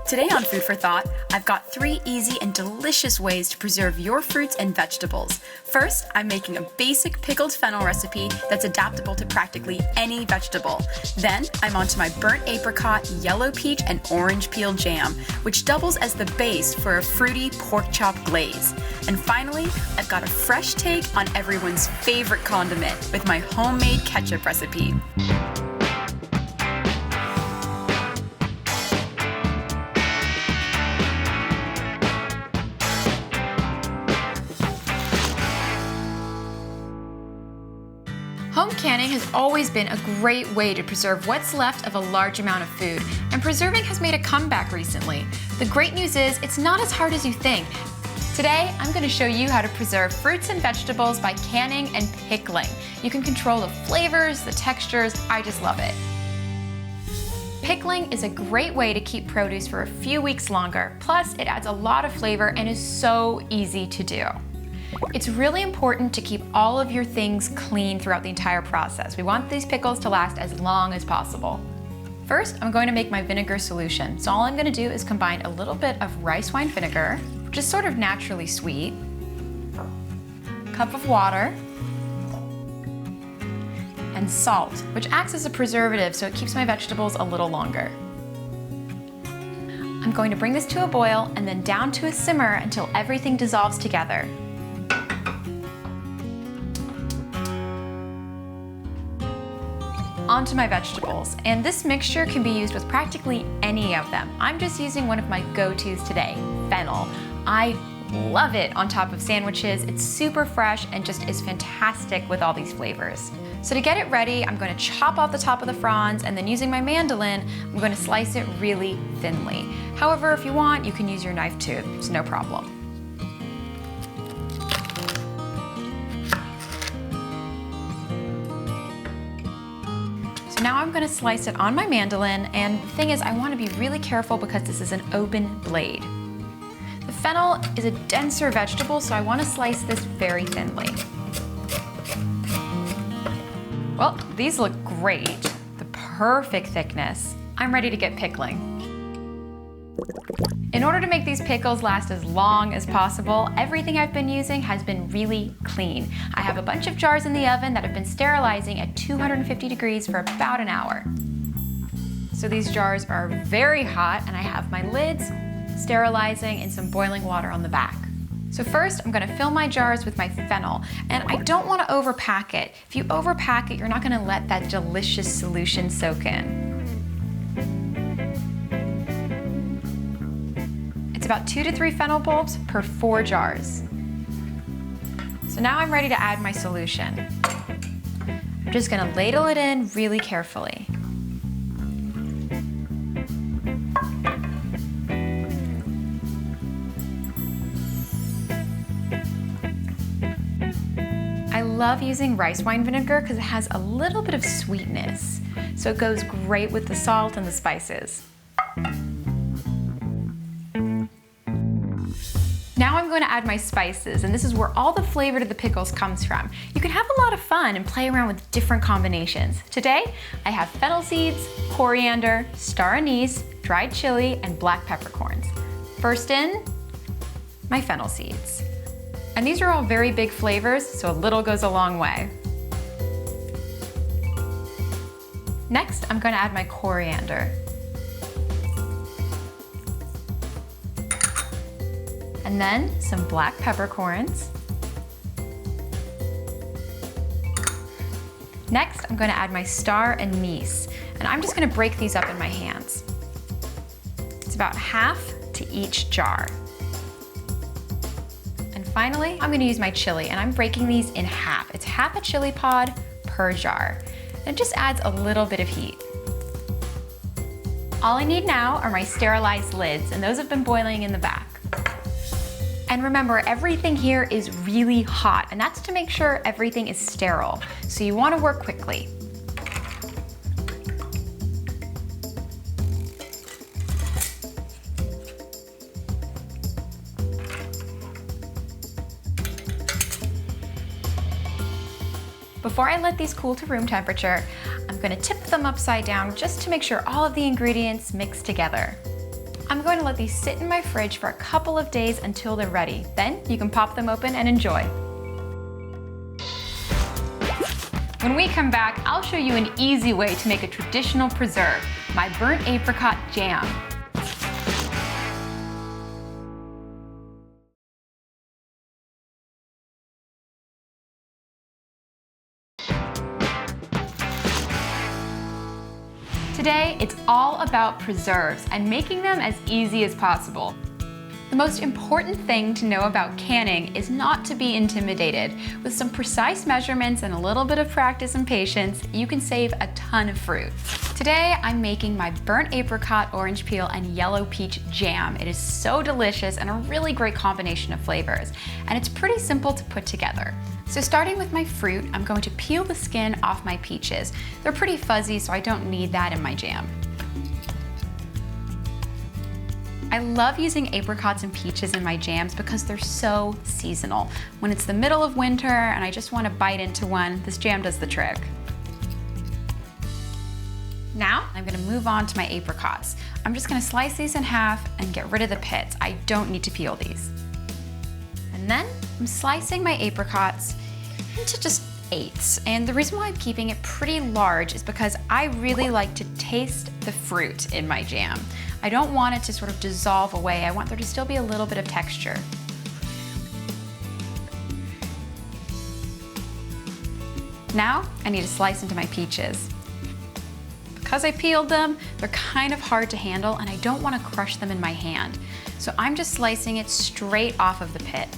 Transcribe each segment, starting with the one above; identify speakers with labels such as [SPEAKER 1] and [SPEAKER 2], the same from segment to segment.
[SPEAKER 1] Today on Food for Thought, I've got 3 easy and delicious ways to preserve your fruits and vegetables. First, I'm making a basic pickled fennel recipe that's adaptable to practically any vegetable. Then, I'm onto my burnt apricot, yellow peach, and orange peel jam, which doubles as the base for a fruity pork chop glaze. And finally, I've got a fresh take on everyone's favorite condiment with my homemade ketchup recipe.
[SPEAKER 2] Home canning has always been a great way to preserve what's left of a large amount of food, and preserving has made a comeback recently. The great news is it's not as hard as you think. Today, I'm going to show you how to preserve fruits and vegetables by canning and pickling. You can control the flavors, the textures, I just love it. Pickling is a great way to keep produce for a few weeks longer, plus it adds a lot of flavor and is so easy to do. It's really important to keep all of your things clean throughout the entire process. We want these pickles to last as long as possible. First, I'm going to make my vinegar solution. So all I'm going to do is combine a little bit of rice wine vinegar, which is sort of naturally sweet, a cup of water, and salt, which acts as a preservative so it keeps my vegetables a little longer. I'm going to bring this to a boil and then down to a simmer until everything dissolves together. Onto my vegetables, and this mixture can be used with practically any of them. I'm just using one of my go-tos today, fennel. I love it on top of sandwiches. It's super fresh and just is fantastic with all these flavors. So to get it ready, I'm going to chop off the top of the fronds, and then using my mandolin, I'm going to slice it really thinly. However, if you want, you can use your knife too. It's no problem. Now I'm going to slice it on my mandolin, and the thing is I want to be really careful because this is an open blade. The fennel is a denser vegetable, so I want to slice this very thinly. Well, these look great. The perfect thickness. I'm ready to get pickling. In order to make these pickles last as long as possible, everything I've been using has been really clean. I have a bunch of jars in the oven that have been sterilizing at 250 degrees for about an hour. So these jars are very hot, and I have my lids sterilizing and some boiling water on the back. So first, I'm going to fill my jars with my fennel, and I don't want to overpack it. If you overpack it, you're not going to let that delicious solution soak in. It's about 2 to 3 fennel bulbs per 4 jars. So now I'm ready to add my solution. I'm just going to ladle it in really carefully. I love using rice wine vinegar because it has a little bit of sweetness, so it goes great with the salt and the spices. Now I'm going to add my spices, and this is where all the flavor to the pickles comes from. You can have a lot of fun and play around with different combinations. Today, I have fennel seeds, coriander, star anise, dried chili, and black peppercorns. First in, my fennel seeds. And these are all very big flavors, so a little goes a long way. Next, I'm going to add my coriander. And then some black peppercorns. Next, I'm going to add my star anise, and I'm just going to break these up in my hands. It's about half to each jar. And finally, I'm going to use my chili, and I'm breaking these in half. It's half a chili pod per jar. And it just adds a little bit of heat. All I need now are my sterilized lids, and those have been boiling in the back. And remember, everything here is really hot, and that's to make sure everything is sterile. So you want to work quickly. Before I let these cool to room temperature, I'm going to tip them upside down just to make sure all of the ingredients mix together. I'm going to let these sit in my fridge for a couple of days until they're ready. Then you can pop them open and enjoy. When we come back, I'll show you an easy way to make a traditional preserve, my burnt apricot jam. Today, it's all about preserves and making them as easy as possible. The most important thing to know about canning is not to be intimidated. With some precise measurements and a little bit of practice and patience, you can save a ton of fruit. Today, I'm making my burnt apricot, orange peel, and yellow peach jam. It is so delicious and a really great combination of flavors, and it's pretty simple to put together. So starting with my fruit, I'm going to peel the skin off my peaches. They're pretty fuzzy, so I don't need that in my jam. I love using apricots and peaches in my jams because they're so seasonal. When it's the middle of winter and I just want to bite into one, this jam does the trick. Now, I'm gonna move on to my apricots. I'm just gonna slice these in half and get rid of the pits. I don't need to peel these. And then I'm slicing my apricots into just eighths. And the reason why I'm keeping it pretty large is because I really like to taste the fruit in my jam. I don't want it to sort of dissolve away. I want there to still be a little bit of texture. Now, I need to slice into my peaches. Because I peeled them, they're kind of hard to handle and I don't want to crush them in my hand. So I'm just slicing it straight off of the pit.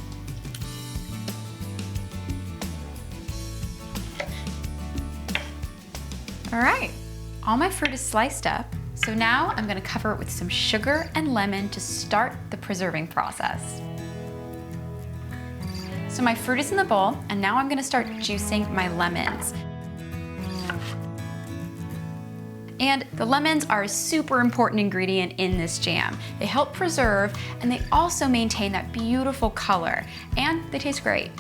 [SPEAKER 2] All right, all my fruit is sliced up. So now I'm gonna cover it with some sugar and lemon to start the preserving process. So my fruit is in the bowl, and now I'm gonna start juicing my lemons. And the lemons are a super important ingredient in this jam. They help preserve, and they also maintain that beautiful color, and they taste great.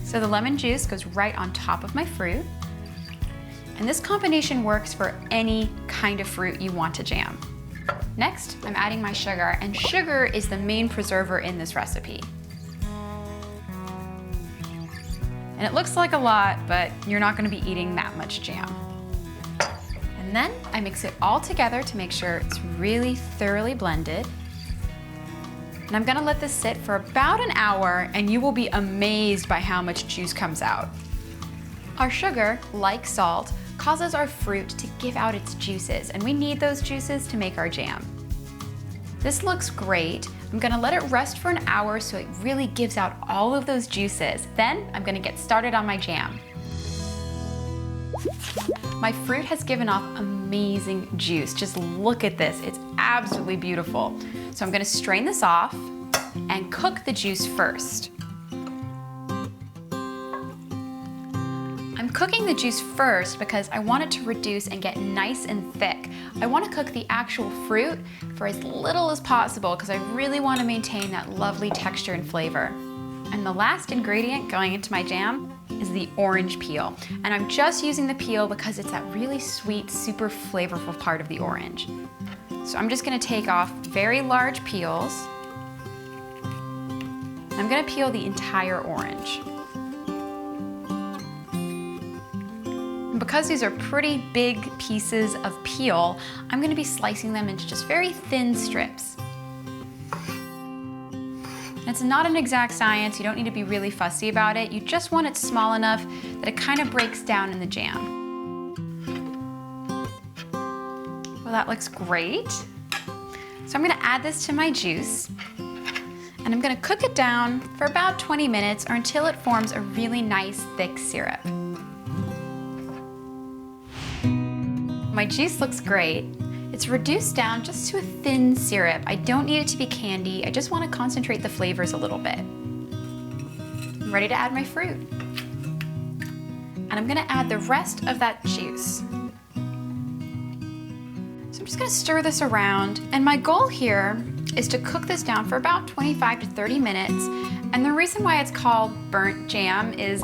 [SPEAKER 2] So the lemon juice goes right on top of my fruit. And this combination works for any kind of fruit you want to jam. Next, I'm adding my sugar, and sugar is the main preserver in this recipe. And it looks like a lot, but you're not gonna be eating that much jam. And then I mix it all together to make sure it's really thoroughly blended. And I'm gonna let this sit for about an hour, and you will be amazed by how much juice comes out. Our sugar, like salt, causes our fruit to give out its juices, and we need those juices to make our jam. This looks great. I'm gonna let it rest for an hour so it really gives out all of those juices. Then I'm gonna get started on my jam. My fruit has given off amazing juice. Just look at this, it's absolutely beautiful. So I'm gonna strain this off and cook the juice first. I'm cooking the juice first because I want it to reduce and get nice and thick. I want to cook the actual fruit for as little as possible because I really want to maintain that lovely texture and flavor. And the last ingredient going into my jam is the orange peel. And I'm just using the peel because it's that really sweet, super flavorful part of the orange. So I'm just gonna take off very large peels. I'm gonna peel the entire orange. And because these are pretty big pieces of peel, I'm gonna be slicing them into just very thin strips. It's not an exact science, you don't need to be really fussy about it. You just want it small enough that it kind of breaks down in the jam. Well, that looks great. So I'm gonna add this to my juice, and I'm gonna cook it down for about 20 minutes or until it forms a really nice thick syrup. My juice looks great. It's reduced down just to a thin syrup. I don't need it to be candy. I just want to concentrate the flavors a little bit. I'm ready to add my fruit. And I'm gonna add the rest of that juice. So I'm just gonna stir this around. And my goal here is to cook this down for about 25 to 30 minutes. And the reason why it's called burnt jam is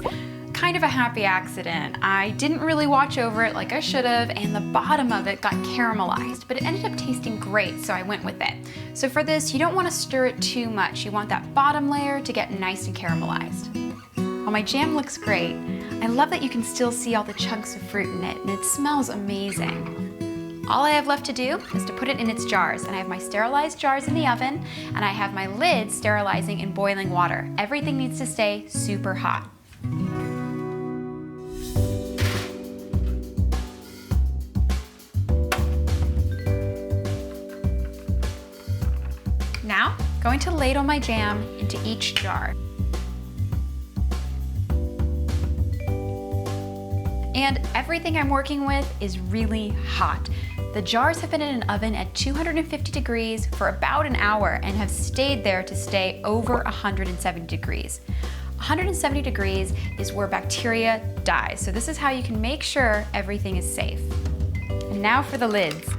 [SPEAKER 2] kind of a happy accident. I didn't really watch over it like I should have, and the bottom of it got caramelized, but it ended up tasting great, so I went with it. So for this, you don't want to stir it too much. You want that bottom layer to get nice and caramelized. Well, my jam looks great. I love that you can still see all the chunks of fruit in it, and it smells amazing. All I have left to do is to put it in its jars, and I have my sterilized jars in the oven, and I have my lid sterilizing in boiling water. Everything needs to stay super hot. Now, going to ladle my jam into each jar. And everything I'm working with is really hot. The jars have been in an oven at 250 degrees for about an hour and have stayed there to stay over 170 degrees. 170 degrees is where bacteria die, so this is how you can make sure everything is safe. And now for the lids.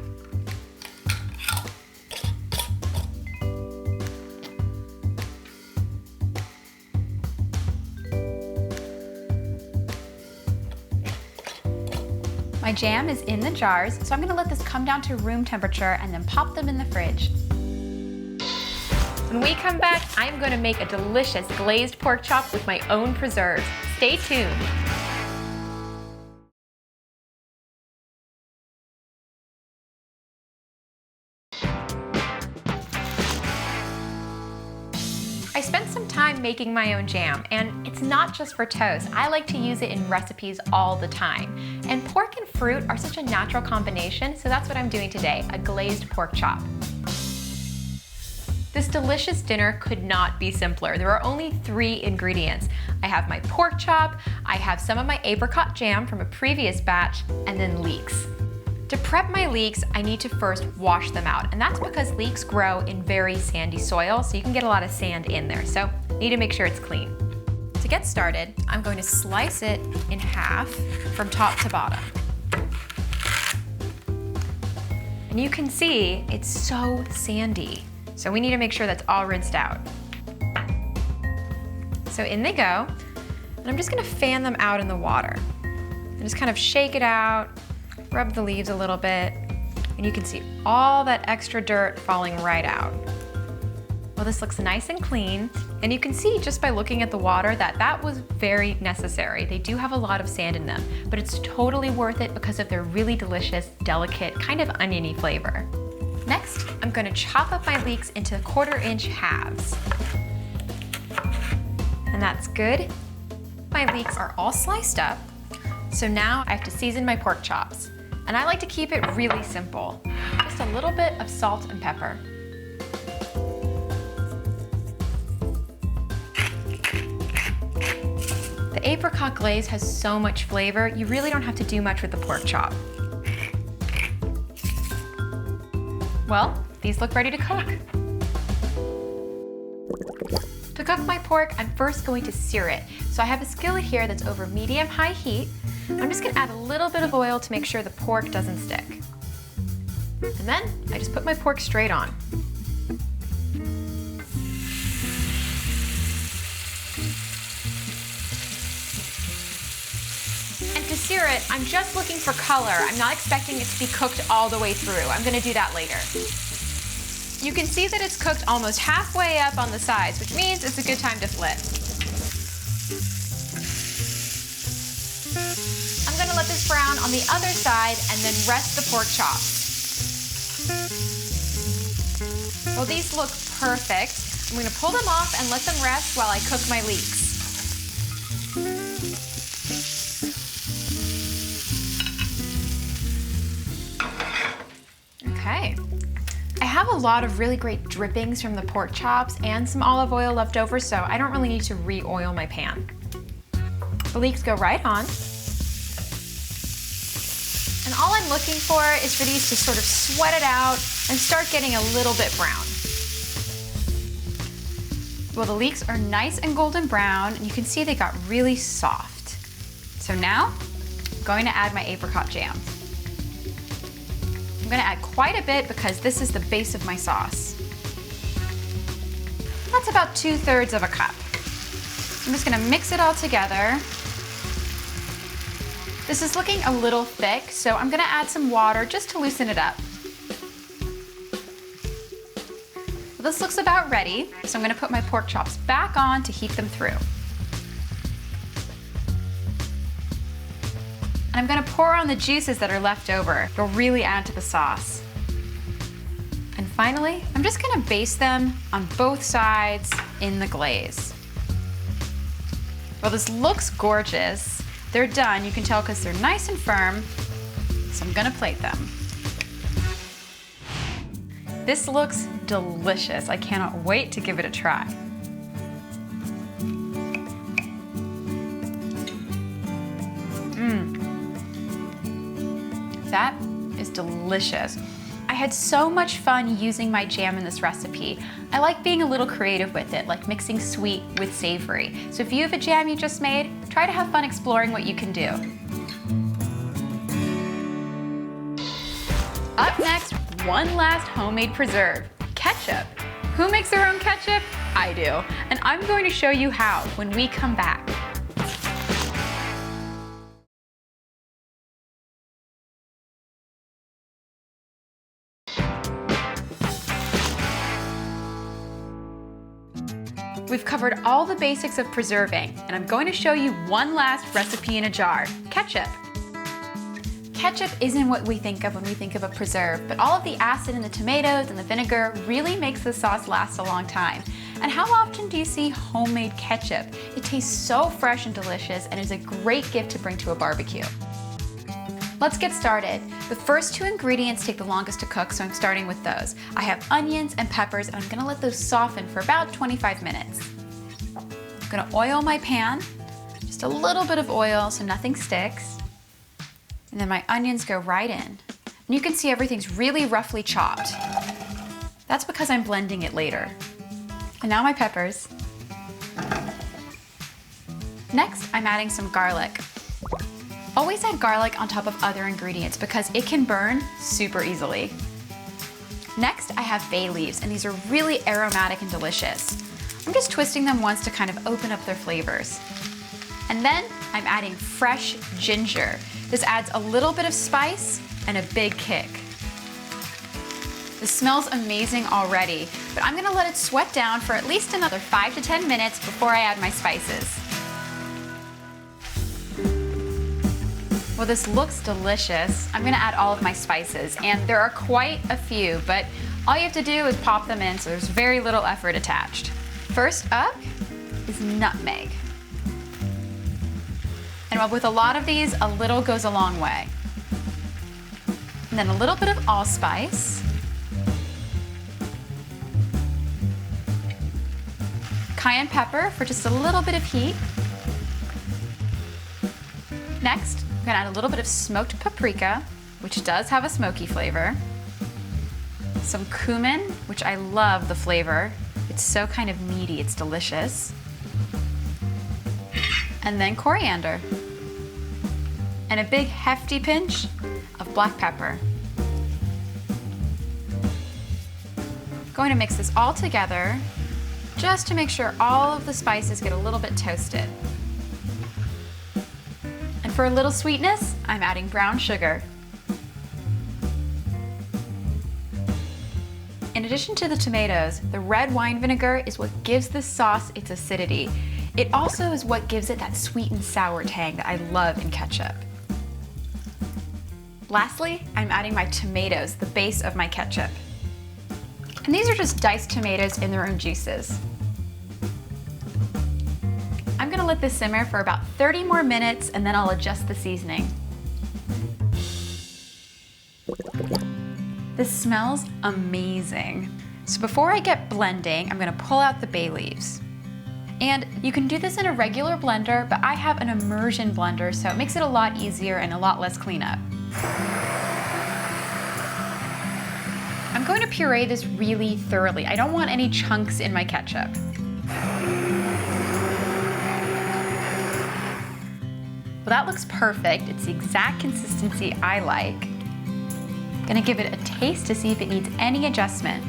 [SPEAKER 2] My jam is in the jars, so I'm gonna let this come down to room temperature and then pop them in the fridge. When we come back, I'm gonna make a delicious glazed pork chop with my own preserves. Stay tuned. I spent some time making my own jam, and it's not just for toast. I like to use it in recipes all the time. And pork and fruit are such a natural combination, so that's what I'm doing today, a glazed pork chop. This delicious dinner could not be simpler. There are only 3 ingredients. I have my pork chop, I have some of my apricot jam from a previous batch, and then leeks. To prep my leeks, I need to first wash them out, and that's because leeks grow in very sandy soil, so you can get a lot of sand in there, so you need to make sure it's clean. To get started, I'm going to slice it in half from top to bottom. And you can see it's so sandy, so we need to make sure that's all rinsed out. So in they go, and I'm just gonna fan them out in the water. And just kind of shake it out, rub the leaves a little bit, and you can see all that extra dirt falling right out. Well, this looks nice and clean, and you can see just by looking at the water that that was very necessary. They do have a lot of sand in them, but it's totally worth it because of their really delicious, delicate, kind of oniony flavor. Next, I'm going to chop up my leeks into 1/4-inch halves. And that's good. My leeks are all sliced up, so now I have to season my pork chops. And I like to keep it really simple. Just a little bit of salt and pepper. The apricot glaze has so much flavor, you really don't have to do much with the pork chop. Well, these look ready to cook. To cook my pork, I'm first going to sear it. So I have a skillet here that's over medium-high heat. I'm just gonna add a little bit of oil to make sure the pork doesn't stick. And then I just put my pork straight on. And to sear it, I'm just looking for color. I'm not expecting it to be cooked all the way through. I'm gonna do that later. You can see that it's cooked almost halfway up on the sides, which means it's a good time to flip. I'm gonna let this brown on the other side and then rest the pork chops. Well, these look perfect. I'm gonna pull them off and let them rest while I cook my leeks. Okay. I have a lot of really great drippings from the pork chops and some olive oil left over, so I don't really need to re-oil my pan. The leeks go right on. And all I'm looking for is for these to sort of sweat it out and start getting a little bit brown. Well, the leeks are nice and golden brown, and you can see they got really soft. So now, I'm going to add my apricot jam. I'm gonna add quite a bit because this is the base of my sauce. That's about 2/3 of a cup. I'm just gonna mix it all together This is looking a little thick, so I'm gonna add some water just to loosen it up. Well, this looks about ready, so I'm gonna put my pork chops back on to heat them through. And I'm gonna pour on the juices that are left over. It'll really add to the sauce. And finally, I'm just gonna baste them on both sides in the glaze. Well, this looks gorgeous. They're done, you can tell because they're nice and firm. So I'm gonna plate them. This looks delicious. I cannot wait to give it a try. That is delicious. I had so much fun using my jam in this recipe. I like being a little creative with it, like mixing sweet with savory. So if you have a jam you just made, try to have fun exploring what you can do. Up next, one last homemade preserve, ketchup. Who makes their own ketchup? I do. And I'm going to show you how when we come back. We've covered all the basics of preserving, and I'm going to show you one last recipe in a jar, ketchup. Ketchup isn't what we think of when we think of a preserve, but all of the acid in the tomatoes and the vinegar really makes the sauce last a long time. And how often do you see homemade ketchup? It tastes so fresh and delicious and is a great gift to bring to a barbecue. Let's get started. The first two ingredients take the longest to cook, so I'm starting with those. I have onions and peppers, and I'm gonna let those soften for about 25 minutes. I'm gonna oil my pan, just a little bit of oil so nothing sticks. And then my onions go right in. And you can see everything's really roughly chopped. That's because I'm blending it later. And now my peppers. Next, I'm adding some garlic. Always add garlic on top of other ingredients because it can burn super easily. Next, I have bay leaves, and these are really aromatic and delicious. I'm just twisting them once to kind of open up their flavors. And then I'm adding fresh ginger. This adds a little bit of spice and a big kick. This smells amazing already, but I'm gonna let it sweat down for at least another 5 to 10 minutes before I add my spices. Well, this looks delicious. I'm gonna add all of my spices, and there are quite a few, but all you have to do is pop them in, so there's very little effort attached. First up is nutmeg. And with a lot of these, a little goes a long way. And then a little bit of allspice. Cayenne pepper for just a little bit of heat. Next, I'm gonna add a little bit of smoked paprika, which does have a smoky flavor. Some cumin, which I love the flavor. It's so kind of meaty, it's delicious. And then coriander. And a big hefty pinch of black pepper. Going to mix this all together just to make sure all of the spices get a little bit toasted. And for a little sweetness, I'm adding brown sugar. In addition to the tomatoes, the red wine vinegar is what gives this sauce its acidity. It also is what gives it that sweet and sour tang that I love in ketchup. Lastly, I'm adding my tomatoes, the base of my ketchup. And these are just diced tomatoes in their own juices. I'm gonna let this simmer for about 30 more minutes, and then I'll adjust the seasoning. This smells amazing. So before I get blending, I'm gonna pull out the bay leaves. And you can do this in a regular blender, but I have an immersion blender, so it makes it a lot easier and a lot less cleanup. I'm going to puree this really thoroughly. I don't want any chunks in my ketchup. Well, that looks perfect. It's the exact consistency I like. I'm gonna give it a taste to see if it needs any adjustment.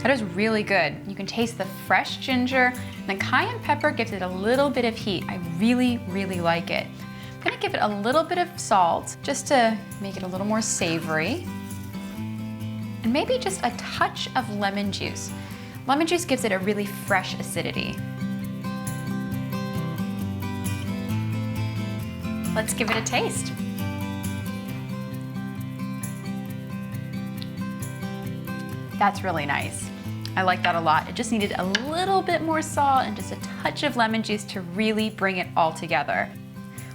[SPEAKER 2] That is really good. You can taste the fresh ginger, and the cayenne pepper gives it a little bit of heat. I really, really like it. I'm gonna give it a little bit of salt just to make it a little more savory. And maybe just a touch of lemon juice. Lemon juice gives it a really fresh acidity. Let's give it a taste. That's really nice. I like that a lot. It just needed a little bit more salt and just a touch of lemon juice to really bring it all together.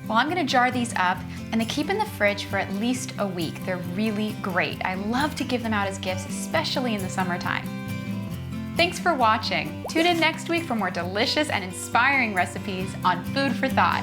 [SPEAKER 2] Well, I'm gonna jar these up and they keep in the fridge for at least a week. They're really great. I love to give them out as gifts, especially in the summertime. Thanks for watching. Tune in next week for more delicious and inspiring recipes on Food for Thought.